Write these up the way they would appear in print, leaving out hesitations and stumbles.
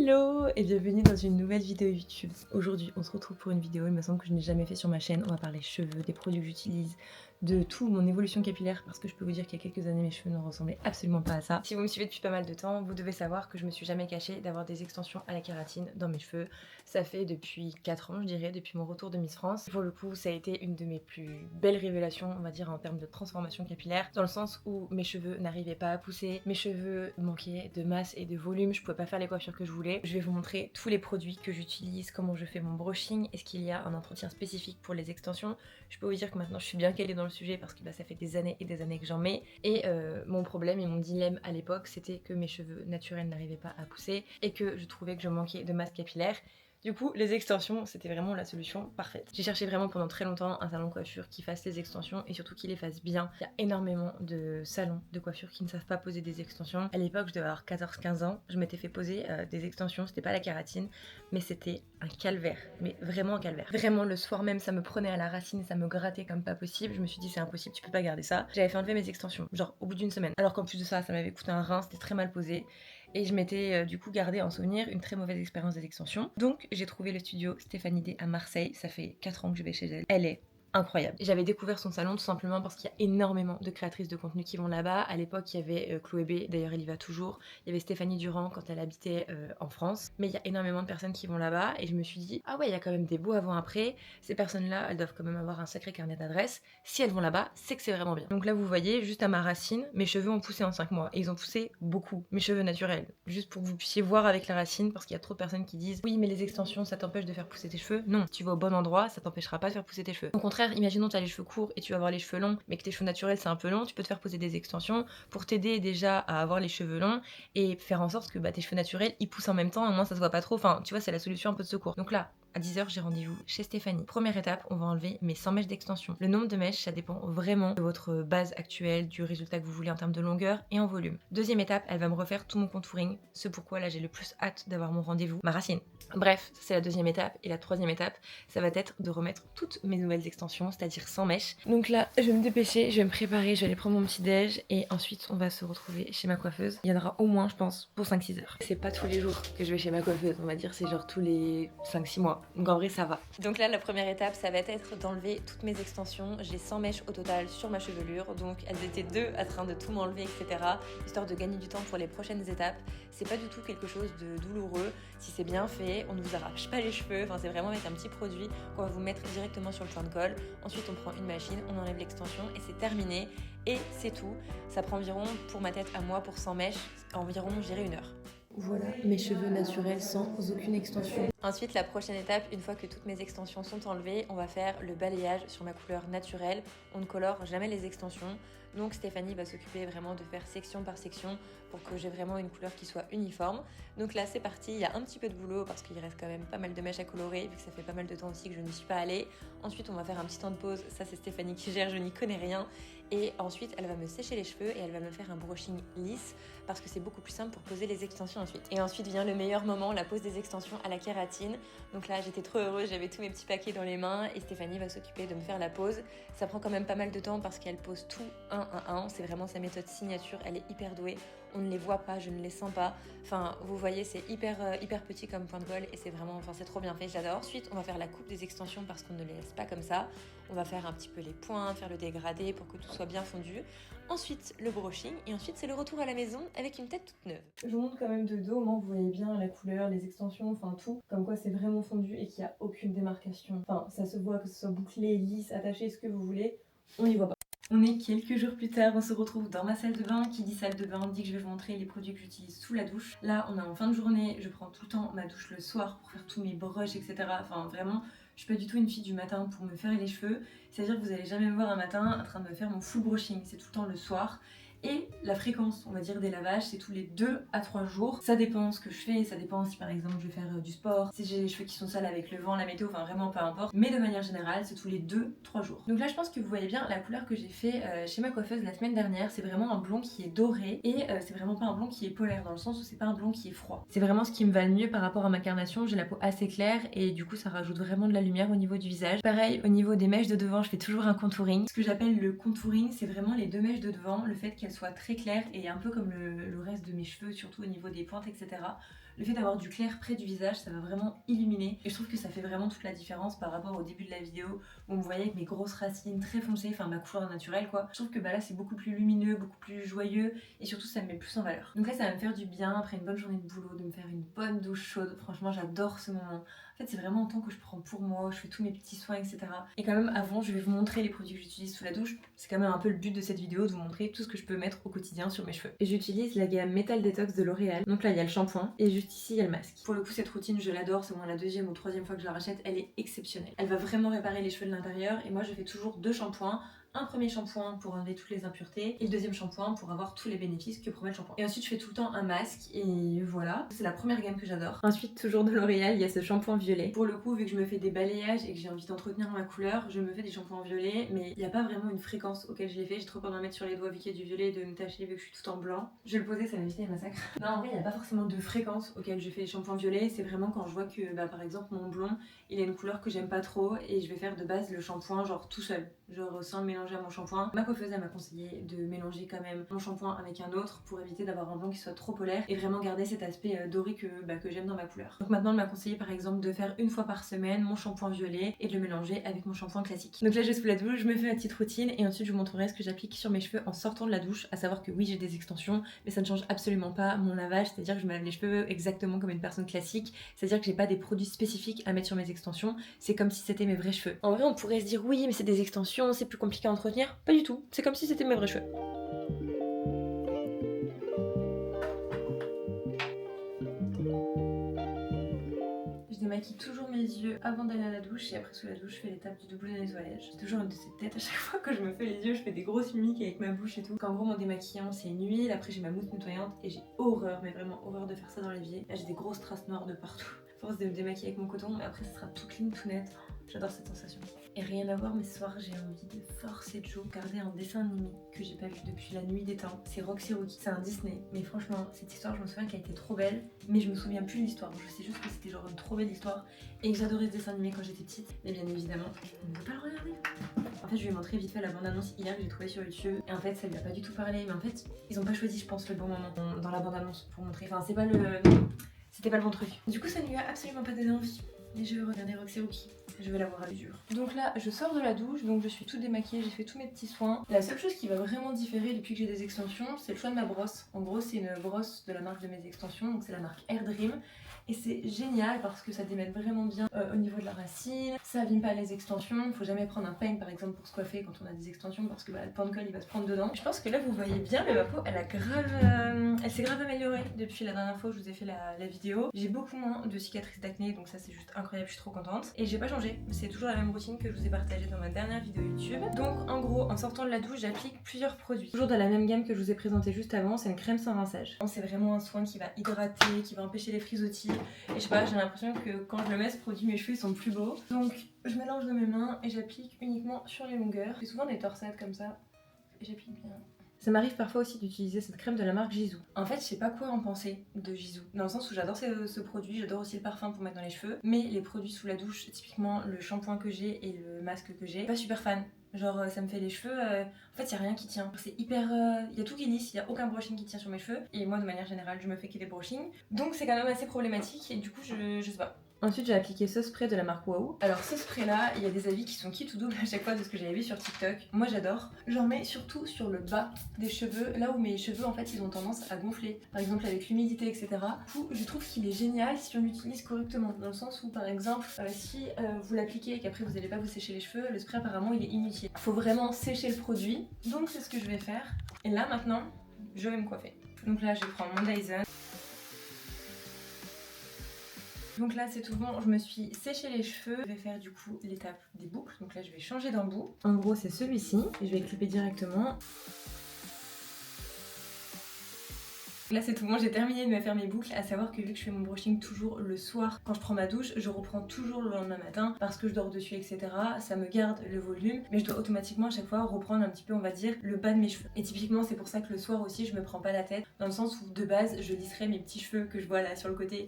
Hello et bienvenue dans une nouvelle vidéo YouTube. Aujourd'hui on se retrouve pour une vidéo, il me semble que je n'ai jamais fait sur ma chaîne. On va parler cheveux, des produits que j'utilise, de tout mon évolution capillaire parce que je peux vous dire qu'il y a quelques années mes cheveux ne ressemblaient absolument pas à ça. Si vous me suivez depuis pas mal de temps, vous devez savoir que je me suis jamais cachée d'avoir des extensions à la kératine dans mes cheveux. Ça fait depuis 4 ans je dirais, depuis mon retour de Miss France. Pour le coup ça a été une de mes plus belles révélations on va dire en termes de transformation capillaire, dans le sens où mes cheveux n'arrivaient pas à pousser, mes cheveux manquaient de masse et de volume, je pouvais pas faire les coiffures que je voulais. Je vais vous montrer tous les produits que j'utilise, comment je fais mon brushing, est-ce qu'il y a un entretien spécifique pour les extensions. Je peux vous dire que maintenant je suis bien calée dans le sujet parce que ça fait des années et des années que j'en mets. Et mon problème et mon dilemme à l'époque, c'était que mes cheveux naturels n'arrivaient pas à pousser et que je trouvais que je manquais de masse capillaire. Du coup, les extensions, c'était vraiment la solution parfaite. J'ai cherché vraiment pendant très longtemps un salon de coiffure qui fasse les extensions et surtout qui les fasse bien. Il y a énormément de salons de coiffure qui ne savent pas poser des extensions. À l'époque, je devais avoir 14-15 ans, je m'étais fait poser des extensions, c'était pas la kératine, mais c'était un calvaire, mais vraiment un calvaire. Vraiment, le soir même, ça me prenait à la racine, ça me grattait comme pas possible. Je me suis dit, c'est impossible, tu peux pas garder ça. J'avais fait enlever mes extensions, genre au bout d'une semaine. Alors qu'en plus de ça, ça m'avait coûté un rein, c'était très mal posé. Et je m'étais du coup gardé en souvenir une très mauvaise expérience des extensions. Donc j'ai trouvé le studio Stéphanie D à Marseille, ça fait 4 ans que je vais chez elle. Elle est incroyable. J'avais découvert son salon tout simplement parce qu'il y a énormément de créatrices de contenu qui vont là-bas. À l'époque, il y avait Chloé B, d'ailleurs elle y va toujours. Il y avait Stéphanie Durand quand elle habitait en France. Mais il y a énormément de personnes qui vont là-bas et je me suis dit, ah ouais, il y a quand même des beaux avant-après. Ces personnes-là, elles doivent quand même avoir un sacré carnet d'adresses. Si elles vont là-bas, c'est que c'est vraiment bien. Donc là, vous voyez, juste à ma racine, mes cheveux ont poussé en 5 mois. Et ils ont poussé beaucoup. Mes cheveux naturels. Juste pour que vous puissiez voir avec la racine, parce qu'il y a trop de personnes qui disent, oui, mais les extensions, ça t'empêche de faire pousser tes cheveux. Non, tu vas au bon endroit, ça t'empêchera pas de faire pousser tes cheveux. Au contraire, imaginons tu as les cheveux courts et tu vas avoir les cheveux longs, mais que tes cheveux naturels c'est un peu long, tu peux te faire poser des extensions pour t'aider déjà à avoir les cheveux longs et faire en sorte que tes cheveux naturels ils poussent en même temps, au moins ça se voit pas trop. Enfin, tu vois, c'est la solution un peu de secours. Donc là, à 10h, j'ai rendez-vous chez Stéphanie. Première étape, on va enlever mes 100 mèches d'extension. Le nombre de mèches, ça dépend vraiment de votre base actuelle, du résultat que vous voulez en termes de longueur et en volume. Deuxième étape, elle va me refaire tout mon contouring, ce pourquoi là j'ai le plus hâte d'avoir mon rendez-vous, ma racine. Bref, ça c'est la deuxième étape. Et la troisième étape, ça va être de remettre toutes mes nouvelles extensions, c'est-à-dire 100 mèches. Donc là, je vais me dépêcher, je vais me préparer, je vais aller prendre mon petit déj et ensuite on va se retrouver chez ma coiffeuse. Il y en aura au moins, je pense, pour 5-6 heures. C'est pas tous les jours que je vais chez ma coiffeuse, on va dire, c'est genre tous les 5-6 mois. Donc en vrai, ça va. Donc là, la première étape, ça va être d'enlever toutes mes extensions. J'ai 100 mèches au total sur ma chevelure, donc elles étaient deux à train de tout m'enlever, etc. Histoire de gagner du temps pour les prochaines étapes. C'est pas du tout quelque chose de douloureux. Si c'est bien fait, on ne vous arrache pas les cheveux. Enfin, c'est vraiment avec un petit produit qu'on va vous mettre directement sur le point de colle. Ensuite, on prend une machine, on enlève l'extension et c'est terminé. Et c'est tout. Ça prend environ, pour ma tête à moi, pour 100 mèches, environ, je dirais 1 heure. Voilà mes cheveux naturels sans aucune extension. Ensuite, la prochaine étape, une fois que toutes mes extensions sont enlevées, on va faire le balayage sur ma couleur naturelle. On ne colore jamais les extensions. Donc Stéphanie va s'occuper vraiment de faire section par section pour que j'ai vraiment une couleur qui soit uniforme. Donc là c'est parti, il y a un petit peu de boulot parce qu'il reste quand même pas mal de mèches à colorer vu que ça fait pas mal de temps aussi que je n'y suis pas allée. Ensuite on va faire un petit temps de pause, ça c'est Stéphanie qui gère, je n'y connais rien. Et ensuite elle va me sécher les cheveux et elle va me faire un brushing lisse parce que c'est beaucoup plus simple pour poser les extensions ensuite. Et ensuite vient le meilleur moment, la pose des extensions à la kératine. Donc là j'étais trop heureuse, j'avais tous mes petits paquets dans les mains et Stéphanie va s'occuper de me faire la pose. Ça prend quand même pas mal de temps parce qu'elle pose tout un à un, c'est vraiment sa méthode signature, elle est hyper douée. On ne les voit pas, je ne les sens pas. Enfin, vous voyez, c'est hyper petit comme point de colle et c'est vraiment, enfin, c'est trop bien fait, j'adore. Ensuite, on va faire la coupe des extensions parce qu'on ne les laisse pas comme ça. On va faire un petit peu les pointes, faire le dégradé pour que tout soit bien fondu. Ensuite, le brushing et ensuite, c'est le retour à la maison avec une tête toute neuve. Je vous montre quand même de dos, au moins vous voyez bien la couleur, les extensions, enfin tout. Comme quoi c'est vraiment fondu et qu'il n'y a aucune démarcation. Enfin, ça se voit que ce soit bouclé, lisse, attaché, ce que vous voulez. On n'y voit pas. On est quelques jours plus tard, on se retrouve dans ma salle de bain. Qui dit salle de bain dit que je vais vous montrer les produits que j'utilise sous la douche. Là, on est en fin de journée, je prends tout le temps ma douche le soir pour faire tous mes brushes, etc. Enfin, vraiment, je suis pas du tout une fille du matin pour me faire les cheveux. C'est-à-dire que vous allez jamais me voir un matin en train de me faire mon full brushing, c'est tout le temps le soir. Et la fréquence, on va dire, des lavages, c'est tous les 2 à 3 jours. Ça dépend ce que je fais, ça dépend si par exemple je vais faire du sport, si j'ai les cheveux qui sont sales avec le vent, la météo, enfin vraiment peu importe. Mais de manière générale, c'est tous les 2-3 jours. Donc là, je pense que vous voyez bien la couleur que j'ai fait chez ma coiffeuse la semaine dernière. C'est vraiment un blond qui est doré et c'est vraiment pas un blond qui est polaire dans le sens où c'est pas un blond qui est froid. C'est vraiment ce qui me va le mieux par rapport à ma carnation. J'ai la peau assez claire et du coup, ça rajoute vraiment de la lumière au niveau du visage. Pareil, au niveau des mèches de devant, je fais toujours un contouring. Ce que j'appelle le contouring, c'est vraiment les 2 mèches de devant, le fait qu'elles soient très claires et un peu comme le reste de mes cheveux, surtout au niveau des pointes, etc. le fait d'avoir du clair près du visage, ça va vraiment illuminer. Et je trouve que ça fait vraiment toute la différence par rapport au début de la vidéo où on me voyait avec mes grosses racines très foncées, enfin ma couleur naturelle quoi. Je trouve que là c'est beaucoup plus lumineux, beaucoup plus joyeux et surtout ça me met plus en valeur. Donc là ça va me faire du bien après une bonne journée de boulot, de me faire une bonne douche chaude. Franchement j'adore ce moment. En fait c'est vraiment un temps que je prends pour moi, où je fais tous mes petits soins etc. Et quand même avant je vais vous montrer les produits que j'utilise sous la douche. C'est quand même un peu le but de cette vidéo, de vous montrer tout ce que je peux mettre au quotidien sur mes cheveux. Et j'utilise la gamme Metal Detox de L'Oréal. Donc là il y a le shampoing et juste ici il y a le masque. Pour le coup cette routine je l'adore, c'est au moins la deuxième ou troisième fois que je la rachète, elle est exceptionnelle. Elle va vraiment réparer les cheveux de l'intérieur et moi je fais toujours 2 shampoings. Un premier shampoing pour enlever toutes les impuretés et le deuxième shampoing pour avoir tous les bénéfices que promet le shampoing. Et ensuite je fais tout le temps un masque et voilà, c'est la première gamme que j'adore. Ensuite toujours de L'Oréal, il y a ce shampoing violet. Pour le coup vu que je me fais des balayages et que j'ai envie d'entretenir ma couleur, je me fais des shampoings violets mais il n'y a pas vraiment une fréquence auquel je les fais. J'ai trop peur d'en mettre sur les doigts vu qu'il y a du violet et de me tacher vu que je suis tout en blanc. Je vais le poser, ça va éviter les massacres. Non en vrai il n'y a pas forcément de fréquence auquel je fais les shampoings violets, c'est vraiment quand je vois que par exemple mon blond il a une couleur que j'aime pas trop et je vais faire de base le shampoing genre tout seul, genre sans le mélanger à mon shampoing. Ma coiffeuse elle m'a conseillé de mélanger quand même mon shampoing avec un autre pour éviter d'avoir un blond qui soit trop polaire et vraiment garder cet aspect doré que j'aime dans ma couleur. Donc maintenant elle m'a conseillé par exemple de faire une fois par semaine mon shampoing violet et de le mélanger avec mon shampoing classique. Donc là je suis sous la douche, je me fais ma petite routine et ensuite je vous montrerai ce que j'applique sur mes cheveux en sortant de la douche, à savoir que oui j'ai des extensions mais ça ne change absolument pas mon lavage, c'est-à-dire que je me lave les cheveux exactement comme une personne classique, c'est-à-dire que j'ai pas des produits spécifiques à mettre sur mes extensions, c'est comme si c'était mes vrais cheveux. En vrai on pourrait se dire oui mais c'est des extensions, c'est plus compliqué à entretenir, pas du tout, c'est comme si c'était mes vrais cheveux. Je démaquille toujours mes yeux avant d'aller à la douche et après sous la douche je fais l'étape du double nettoyage. J'ai toujours une de ces têtes à chaque fois que je me fais les yeux, je fais des grosses mimiques avec ma bouche et tout. En gros mon démaquillant c'est une huile, après j'ai ma mousse nettoyante et j'ai horreur, mais vraiment horreur de faire ça dans l'évier. Là j'ai des grosses traces noires de partout. Force de me démaquiller avec mon coton, mais après ça sera tout clean, tout net. J'adore cette sensation. Et rien à voir, mais ce soir j'ai envie de forcer Joe regarder un dessin animé que j'ai pas vu depuis la nuit des temps. C'est Roxy Rookie, c'est un Disney. Mais franchement, cette histoire, je me souviens qu'elle était trop belle, mais je me souviens plus de l'histoire. Je sais juste que c'était genre une trop belle histoire et que j'adorais ce dessin animé quand j'étais petite. Mais bien évidemment, on ne peut pas le regarder. En fait, je lui ai montré vite fait la bande-annonce hier que j'ai trouvée sur YouTube. Et en fait, ça lui a pas du tout parlé. Mais en fait, ils ont pas choisi, je pense, le bon moment dans la bande-annonce pour montrer. Enfin, c'était pas le bon truc. Du coup, ça ne lui a absolument pas donné envie. Et je vais regarder Roxy Rookie. Je vais la voir à l'usure. Donc là, je sors de la douche, donc je suis toute démaquillée, j'ai fait tous mes petits soins. La seule chose qui va vraiment différer depuis que j'ai des extensions, c'est le choix de ma brosse. En gros, c'est une brosse de la marque de mes extensions, donc c'est la marque Air Dream. Et c'est génial parce que ça démêle vraiment bien au niveau de la racine, ça abîme pas les extensions, il faut jamais prendre un peigne par exemple pour se coiffer quand on a des extensions parce que le pan de colle il va se prendre dedans. Je pense que là vous voyez bien mais ma peau elle s'est grave améliorée depuis la dernière fois où je vous ai fait la vidéo. J'ai beaucoup moins de cicatrices d'acné donc ça c'est juste incroyable, je suis trop contente. Et j'ai pas changé, c'est toujours la même routine que je vous ai partagée dans ma dernière vidéo YouTube. Donc en gros en sortant de la douche j'applique plusieurs produits. Toujours de la même gamme que je vous ai présenté juste avant, c'est une crème sans rinçage. C'est vraiment un soin qui va hydrater, qui va empêcher les frisottis. Et je sais pas, j'ai l'impression que quand je le mets ce produit mes cheveux ils sont plus beaux. Donc je mélange dans mes mains et j'applique uniquement sur les longueurs. J'ai souvent des torsades comme ça et j'applique bien. Ça m'arrive parfois aussi d'utiliser cette crème de la marque Gisou. En fait, je sais pas quoi en penser de Gisou, dans le sens où j'adore ce produit, j'adore aussi le parfum pour mettre dans les cheveux, mais les produits sous la douche, typiquement le shampoing que j'ai et le masque que j'ai, pas super fan. Genre ça me fait les cheveux, en fait y a rien qui tient. C'est hyper, y a tout qui est lisse, y a aucun brushing qui tient sur mes cheveux. Et moi de manière générale je me fais que des brushings. Donc c'est quand même assez problématique et du coup je sais pas. Ensuite j'ai appliqué ce spray de la marque Wow. Alors ce spray là, il y a des avis qui sont kit ou double à chaque fois de ce que j'avais vu sur TikTok. Moi j'adore. J'en mets surtout sur le bas des cheveux, là où mes cheveux en fait ils ont tendance à gonfler. Par exemple avec l'humidité etc. Du coup je trouve qu'il est génial si on l'utilise correctement. Dans le sens où par exemple si vous l'appliquez et qu'après vous n'allez pas vous sécher les cheveux, le spray apparemment il est inutile. Faut vraiment sécher le produit. Donc c'est ce que je vais faire. Et là maintenant je vais me coiffer. Donc là je vais prendre mon Dyson. Donc là c'est tout bon, je me suis séché les cheveux. Je vais faire du coup l'étape des boucles. Donc là je vais changer d'embout. En gros c'est celui-ci. Et je vais clipper directement. Là c'est tout bon, j'ai terminé de me faire mes boucles, à savoir que vu que je fais mon brushing toujours le soir quand je prends ma douche, je reprends toujours le lendemain matin parce que je dors dessus etc. Ça me garde le volume, mais je dois automatiquement à chaque fois reprendre un petit peu on va dire le bas de mes cheveux. Et typiquement c'est pour ça que le soir aussi je me prends pas la tête, dans le sens où de base je lisserai mes petits cheveux que je vois là sur le côté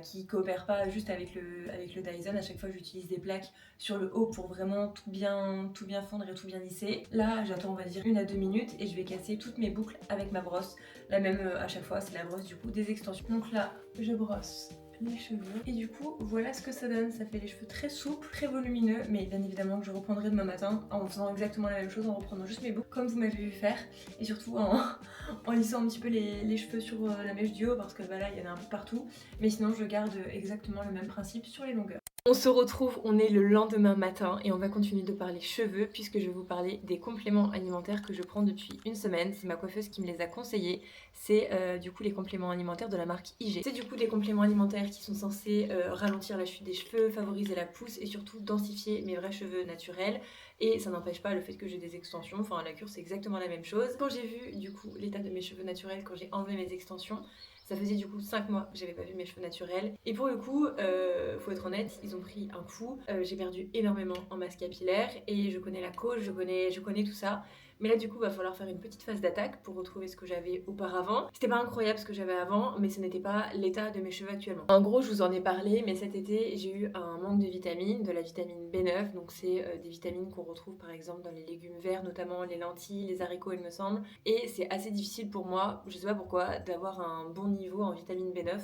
qui coopèrent pas juste avec le Dyson. À chaque fois j'utilise des plaques sur le haut pour vraiment tout bien fondre et tout bien lisser. Là j'attends on va dire 1 à 2 minutes et je vais casser toutes mes boucles avec ma brosse, la même à chaque chaque fois c'est la brosse du coup des extensions. Donc là je brosse les cheveux et du coup voilà ce que ça donne. Ça fait les cheveux très souples, très volumineux, mais bien évidemment que je reprendrai demain matin en faisant exactement la même chose, en reprenant juste mes boucles comme vous m'avez vu faire, et surtout en lissant un petit peu les cheveux sur la mèche du haut parce que bah là il y en a un peu partout, mais sinon je garde exactement le même principe sur les longueurs. On se retrouve, on est le lendemain matin et on va continuer de parler cheveux puisque je vais vous parler des compléments alimentaires que je prends depuis une semaine. C'est ma coiffeuse qui me les a conseillés. C'est du coup les compléments alimentaires de la marque IG. C'est du coup des compléments alimentaires qui sont censés ralentir la chute des cheveux, favoriser la pousse et surtout densifier mes vrais cheveux naturels. Et ça n'empêche pas le fait que j'ai des extensions, enfin la cure c'est exactement la même chose. Quand j'ai vu du coup l'état de mes cheveux naturels, quand j'ai enlevé mes extensions, ça faisait du coup 5 mois que j'avais pas vu mes cheveux naturels. Et pour le coup, faut être honnête, ils ont pris un coup. J'ai perdu énormément en masse capillaire et je connais la cause, je connais tout ça. Mais là du coup va falloir faire une petite phase d'attaque pour retrouver ce que j'avais auparavant. C'était pas incroyable ce que j'avais avant, mais ce n'était pas l'état de mes cheveux actuellement. En gros je vous en ai parlé, mais cet été j'ai eu un manque de vitamines, de la vitamine B9. Donc c'est des vitamines qu'on retrouve par exemple dans les légumes verts, notamment les lentilles, les haricots il me semble. Et c'est assez difficile pour moi, je sais pas pourquoi, d'avoir un bon niveau en vitamine B9.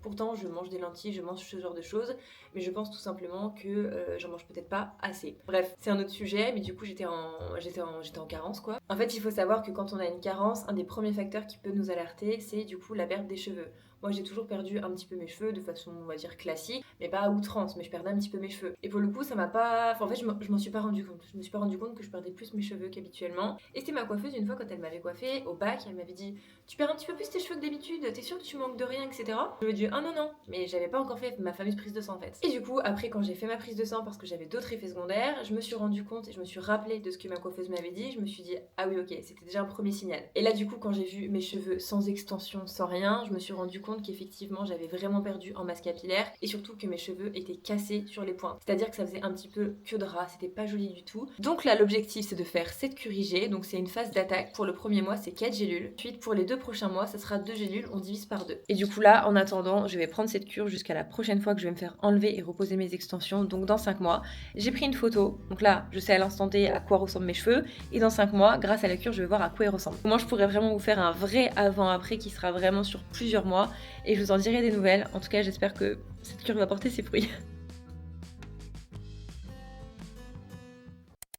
Pourtant, je mange des lentilles, je mange ce genre de choses, mais je pense tout simplement que j'en mange peut-être pas assez. Bref, c'est un autre sujet, mais du coup, j'étais en carence, quoi. En fait, il faut savoir que quand on a une carence, un des premiers facteurs qui peut nous alerter, c'est du coup la perte des cheveux. Moi, j'ai toujours perdu un petit peu mes cheveux de façon, on va dire, classique, mais pas à outrance, mais je perdais un petit peu mes cheveux. Et pour le coup, ça m'a pas... Enfin, en fait, je m'en suis pas rendu compte. Je me suis pas rendu compte que je perdais plus mes cheveux qu'habituellement. Et c'était ma coiffeuse, une fois, quand elle m'avait coiffée au bac, elle m'avait dit tu perds un petit peu plus tes cheveux que d'habitude, t'es sûre que tu manques de rien, etc. Je lui ai dit ah non non, mais j'avais pas encore fait ma fameuse prise de sang en fait. Et du coup après quand j'ai fait ma prise de sang parce que j'avais d'autres effets secondaires, je me suis rendu compte et je me suis rappelé de ce que ma coiffeuse m'avait dit, je me suis dit ah oui ok, c'était déjà un premier signal. Et là du coup quand j'ai vu mes cheveux sans extension, sans rien, je me suis rendu compte qu'effectivement j'avais vraiment perdu en masse capillaire et surtout que mes cheveux étaient cassés sur les pointes. C'est-à-dire que ça faisait un petit peu queue de rat, c'était pas joli du tout. Donc là l'objectif c'est de faire 7 cures IG, donc c'est une phase d'attaque. Pour le premier mois c'est 4 gélules. Ensuite pour les 2 prochains mois ça sera 2 gélules, on divise par 2. Et du coup là en attendant je vais prendre cette cure jusqu'à la prochaine fois que je vais me faire enlever et reposer mes extensions, donc dans 5 mois. J'ai pris une photo, donc là je sais à l'instant T à quoi ressemblent mes cheveux, et dans 5 mois grâce à la cure je vais voir à quoi ils ressemblent. Moi je pourrais vraiment vous faire un vrai avant-après qui sera vraiment sur plusieurs mois et je vous en dirai des nouvelles. En tout cas j'espère que cette cure va porter ses fruits.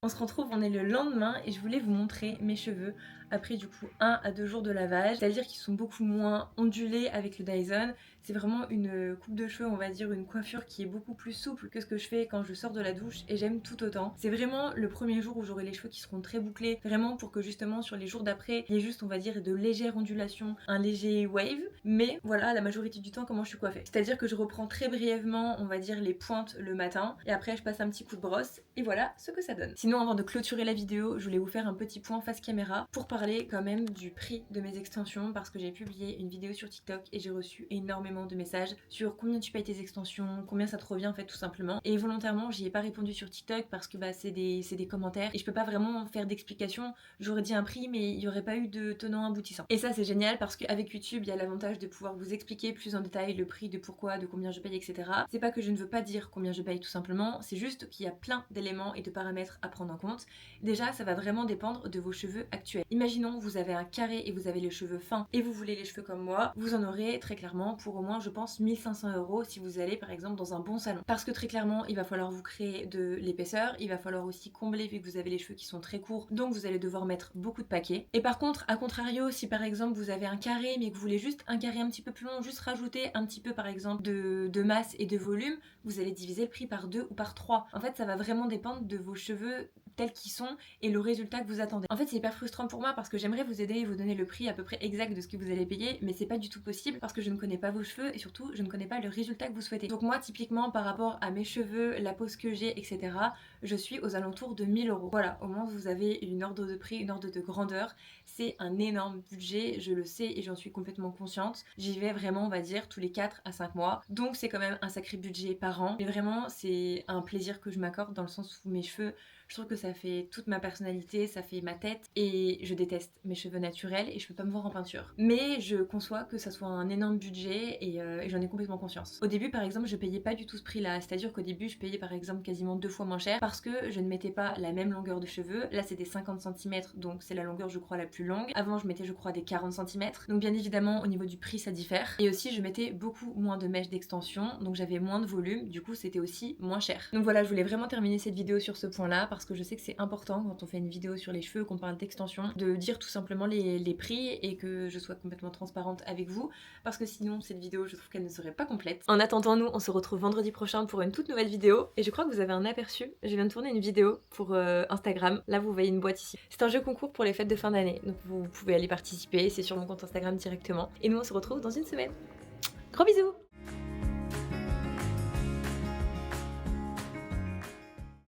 On se retrouve, on est le lendemain et je voulais vous montrer mes cheveux après du coup 1 à 2 jours de lavage, c'est-à-dire qu'ils sont beaucoup moins ondulés avec le Dyson. C'est vraiment une coupe de cheveux, on va dire une coiffure qui est beaucoup plus souple que ce que je fais quand je sors de la douche et j'aime tout autant. C'est vraiment le premier jour où j'aurai les cheveux qui seront très bouclés, vraiment pour que justement sur les jours d'après, il y ait juste on va dire de légères ondulations, un léger wave, mais voilà la majorité du temps comment je suis coiffée. C'est-à-dire que je reprends très brièvement on va dire les pointes le matin et après je passe un petit coup de brosse et voilà ce que ça donne. Sinon avant de clôturer la vidéo, je voulais vous faire un petit point face caméra pour parler quand même du prix de mes extensions parce que j'ai publié une vidéo sur TikTok et j'ai reçu énormément de messages sur combien tu payes tes extensions, combien ça te revient en fait tout simplement. Et volontairement j'y ai pas répondu sur TikTok parce que bah c'est des commentaires et je peux pas vraiment faire d'explication. J'aurais dit un prix mais il y aurait pas eu de tenant aboutissant. Et ça c'est génial parce qu'avec YouTube il y a l'avantage de pouvoir vous expliquer plus en détail le prix, de pourquoi, de combien je paye, etc. C'est pas que je ne veux pas dire combien je paye tout simplement, c'est juste qu'il y a plein d'éléments et de paramètres à prendre en compte. Déjà ça va vraiment dépendre de vos cheveux actuels. Imaginons vous avez un carré et vous avez les cheveux fins et vous voulez les cheveux comme moi, vous en aurez très clairement pour au moins je pense 1500 € si vous allez par exemple dans un bon salon. Parce que très clairement il va falloir vous créer de l'épaisseur, il va falloir aussi combler vu que vous avez les cheveux qui sont très courts, donc vous allez devoir mettre beaucoup de paquets. Et par contre à contrario si par exemple vous avez un carré mais que vous voulez juste un carré un petit peu plus long, juste rajouter un petit peu par exemple de masse et de volume, vous allez diviser le prix par 2 ou par 3. En fait ça va vraiment dépendre de vos cheveux tels qu'ils sont et le résultat que vous attendez. En fait c'est hyper frustrant pour moi parce que j'aimerais vous aider et vous donner le prix à peu près exact de ce que vous allez payer, mais c'est pas du tout possible parce que je ne connais pas vos cheveux et surtout je ne connais pas le résultat que vous souhaitez. Donc moi typiquement par rapport à mes cheveux, la pose que j'ai, etc., je suis aux alentours de 1000 €. Voilà, au moins vous avez une ordre de prix, une ordre de grandeur. C'est un énorme budget, je le sais et j'en suis complètement consciente. J'y vais vraiment on va dire tous les 4 à 5 mois, donc c'est quand même un sacré budget par an. Mais vraiment c'est un plaisir que je m'accorde dans le sens où mes cheveux, je trouve que ça fait toute ma personnalité, ça fait ma tête et je déteste mes cheveux naturels et je peux pas me voir en peinture. Mais je conçois que ça soit un énorme budget et j'en ai complètement conscience. Au début par exemple je payais pas du tout ce prix là, c'est-à-dire qu'au début je payais par exemple quasiment 2 fois moins cher parce que je ne mettais pas la même longueur de cheveux. Là c'est des 50 cm donc c'est la longueur je crois la plus longue. Avant je mettais je crois des 40 cm. Donc bien évidemment au niveau du prix ça diffère. Et aussi je mettais beaucoup moins de mèches d'extension donc j'avais moins de volume, du coup c'était aussi moins cher. Donc voilà, je voulais vraiment terminer cette vidéo sur ce point là parce que je sais que c'est important quand on fait une vidéo sur les cheveux, qu'on parle d'extension, de dire tout simplement les prix et que je sois complètement transparente avec vous parce que sinon cette vidéo je trouve qu'elle ne serait pas complète. En attendant, nous on se retrouve vendredi prochain pour une toute nouvelle vidéo et je crois que vous avez un aperçu, je viens de tourner une vidéo pour Instagram, là vous voyez une boîte ici. C'est un jeu concours pour les fêtes de fin d'année donc vous pouvez aller participer, c'est sur mon compte Instagram directement et nous on se retrouve dans une semaine. Gros bisous.